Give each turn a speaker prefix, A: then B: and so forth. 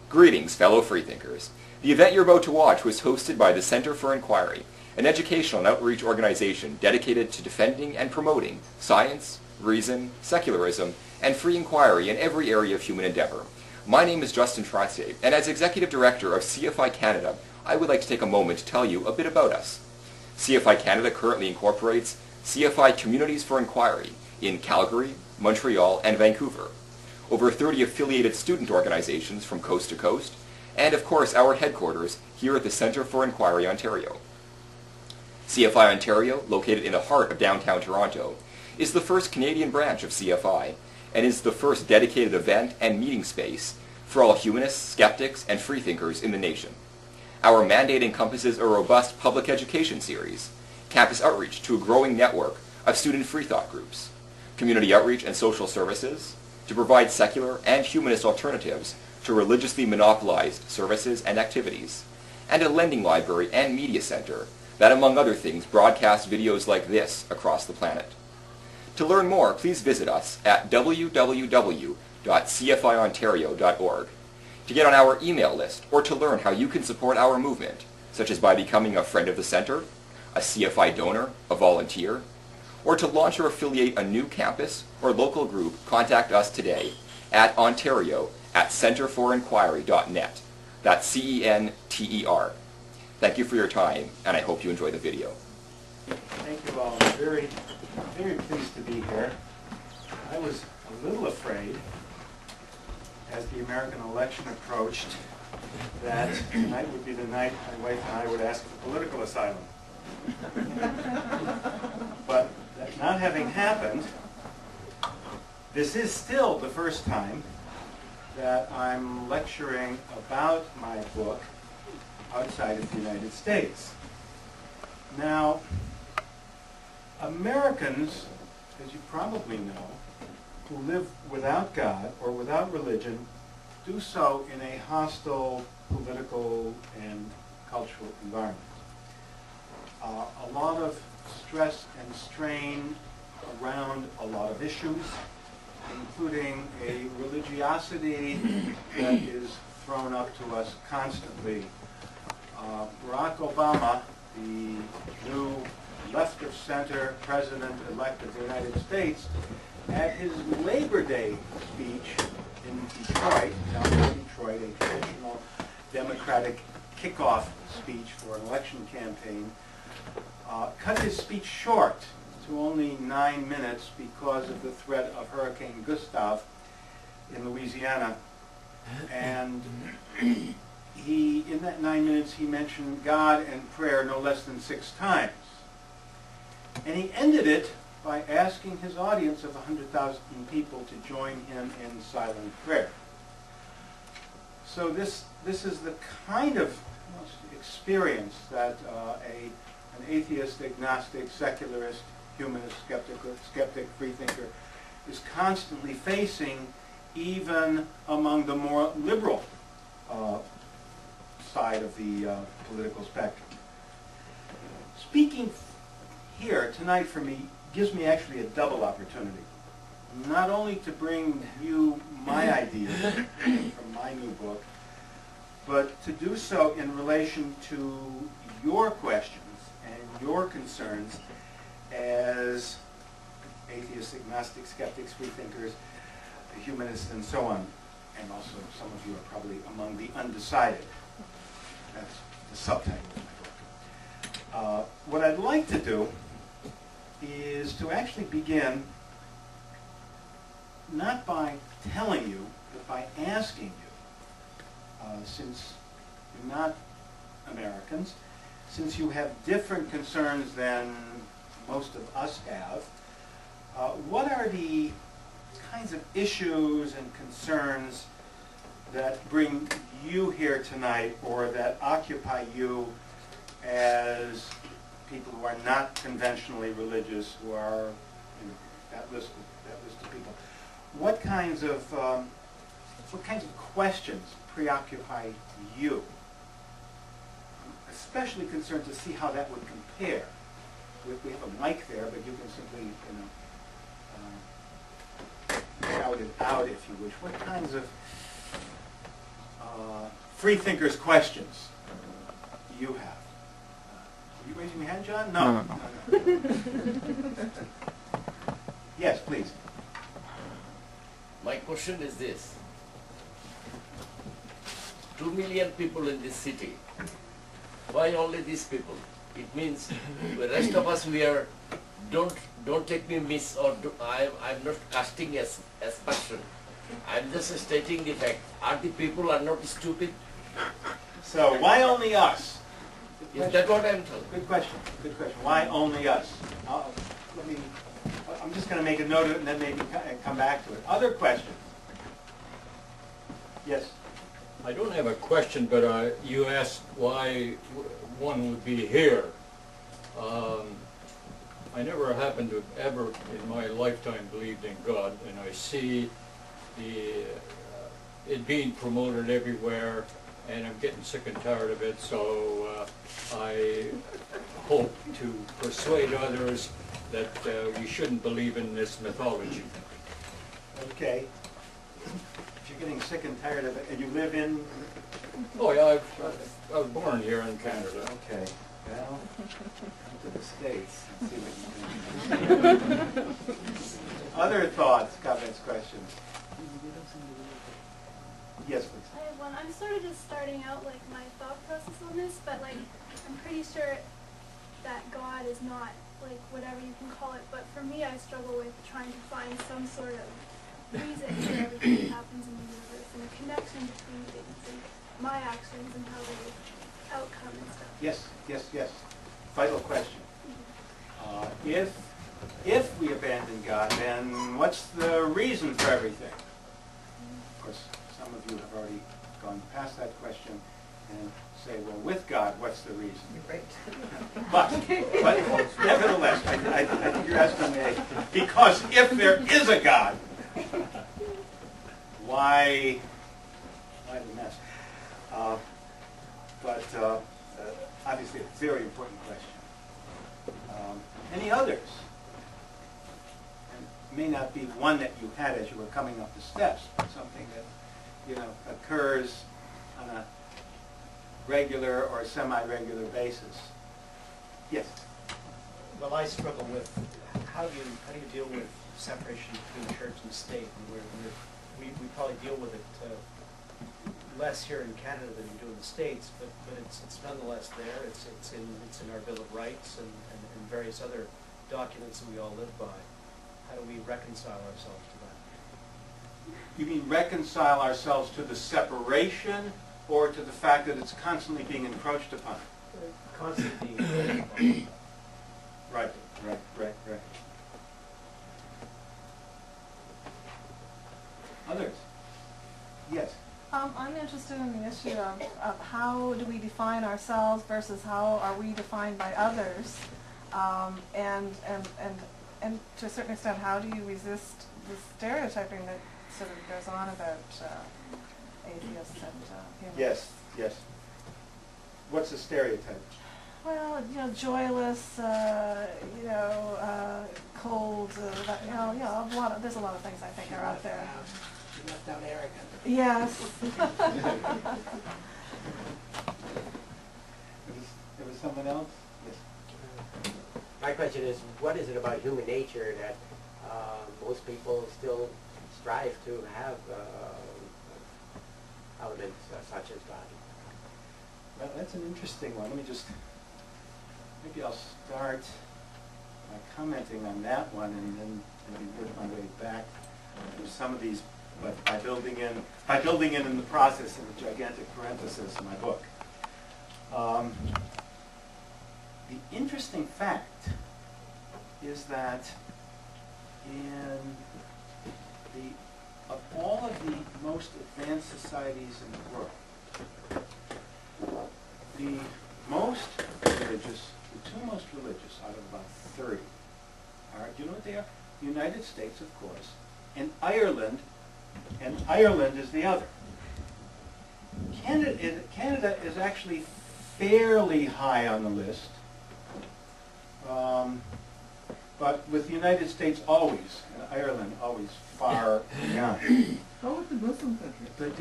A: Greetings, fellow freethinkers. The event you're about to watch was hosted by the Center for Inquiry, an educational and outreach organization dedicated to defending and promoting science, reason, secularism, and free inquiry in every area of human endeavor. My name is Justin Trottier, and as Executive Director of CFI Canada, I would like to take a moment to tell you a bit about us. CFI Canada currently incorporates CFI Communities for Inquiry in Calgary, Montreal, and Vancouver. Over 30 affiliated student organizations from coast to coast, and of course our headquarters here at the Centre for Inquiry, Ontario. CFI Ontario, located in the heart of downtown Toronto, is the first Canadian branch of CFI, and is the first dedicated event and meeting space for all humanists, skeptics, and freethinkers in the nation. Our mandate encompasses a robust public education series, campus outreach to a growing network of student freethought groups, community outreach and social services, to provide secular and humanist alternatives to religiously monopolized services and activities, and a lending library and media center that, among other things, broadcasts videos like this across the planet. To learn more, please visit us at www.cfiontario.org, to get on our email list, or to learn how you can support our movement, such as by becoming a friend of the Center, a CFI donor, a volunteer, or to launch or affiliate a new campus or local group. Contact us today at ontario@centerforinquiry.net. That's CENTER. Thank you for your time, and I hope you enjoy the video.
B: Thank you all. I'm very pleased to be here. I was a little afraid, as the American election approached, that tonight would be the night my wife and I would ask for political asylum. But that not having happened, this is still the first time that I'm lecturing about my book outside of the United States. Now, Americans, as you probably know, who live without God or without religion, do so in a hostile political and cultural environment. A lot of stress and strain around a lot of issues, including a religiosity that is thrown up to us constantly. Barack Obama, the new left-of-center president-elect of the United States, at his Labor Day speech in Detroit, downtown Detroit, a traditional Democratic kickoff speech for an election campaign, cut his speech short to only 9 minutes because of the threat of Hurricane Gustav in Louisiana. And in that 9 minutes, he mentioned God and prayer no less than 6 times. And he ended it by asking his audience of 100,000 people to join him in silent prayer. So this is the kind of experience that an atheist, agnostic, secularist, humanist, skeptic, freethinker is constantly facing, even among the more liberal side of the political spectrum. Speaking here tonight for me gives me actually a double opportunity. Not only to bring you my ideas from my new book, but to do so in relation to your questions and your concerns as atheists, agnostics, skeptics, freethinkers, humanists, and so on. And also some of you are probably among the undecided. That's the subtitle of my book. What I'd like to do is to actually begin not by telling you, but by asking you, since you're not Americans, since you have different concerns than most of us have, what are the kinds of issues and concerns that bring you here tonight, or that occupy you as people who are not conventionally religious, who are that list of people? What kinds of questions preoccupy you? I'm especially concerned to see how that would compare. We have a mic there, but you can simply, shout it out if you wish. What kinds of free thinkers' questions do you have? Are you raising your hand, John? No. No. Yes, please.
C: My question is this. 2 million people in this city. Why only these people? It means the rest of us, we are, don't take me miss, or I'm not casting as person. I'm just stating the fact. Are the people are not stupid?
B: So why only us?
C: Is that what I'm telling?
B: Good question. Good question. Why only us? I'm just going to make a note of it and then maybe come back to it. Other questions? Yes.
D: I don't have a question, but you asked why one would be here. I never happened to have ever in my lifetime believed in God, and I see it being promoted everywhere, and I'm getting sick and tired of it, so I hope to persuade others that we shouldn't believe in this mythology.
B: Okay. If you're getting sick and tired of it, and you live in...
D: Oh yeah, I was born here in Canada.
B: Okay. Well, come to the States and see what you can do. Other thoughts, comments, questions? Yes, please.
E: I have one. I'm sort of just starting out like my thought process on this, but like I'm pretty sure that God is not like whatever you can call it, but for me I struggle with trying to find some sort of reason for everything that happens in the universe and a connection between things and my actions and how they outcome and stuff.
B: Yes, yes, yes. Vital question. If we abandon God, then what's the reason for everything? Of course, some of you have already gone past that question and say, well, with God, what's the reason?
F: Right.
B: But nevertheless, I think you're asking me, because if there is a God, why the mess? But obviously a very important question. Any others? And it may not be one that you had as you were coming up the steps, but something that occurs on a regular or semi-regular basis. Yes.
F: Well, I struggle with how do you deal with separation between church and state, and we probably deal with it less here in Canada than we do in the States, but it's nonetheless there. It's in our Bill of Rights and various other documents that we all live by. How do we reconcile ourselves to that?
B: You mean reconcile ourselves to the separation or to the fact that it's constantly being encroached upon?
F: Constantly being encroached upon.
B: Right. Others? Yes.
G: I'm interested in the issue of how do we define ourselves versus how are we defined by others, and to a certain extent, how do you resist the stereotyping that sort of goes on about atheists and humanists?
B: Yes. What's the stereotype?
G: Well, joyless, cold, there's a lot of things I think are out there.
F: You left out arrogant.
G: Yes.
B: There was someone else? Yes.
H: My question is, what is it about human nature that most people still strive to have elements such as God?
B: Well, that's an interesting one. Maybe I'll start by commenting on that one and then maybe work my way back to some of these, but by building in the process in a gigantic parenthesis in my book. The interesting fact is that of all of the most advanced societies in the world, the two most religious out of about 30 are, do you know what they are? The United States, of course, and Ireland is the other. Canada is actually fairly high on the list, but with the United States always, and Ireland always far beyond.
I: How about the Muslim countries?
B: But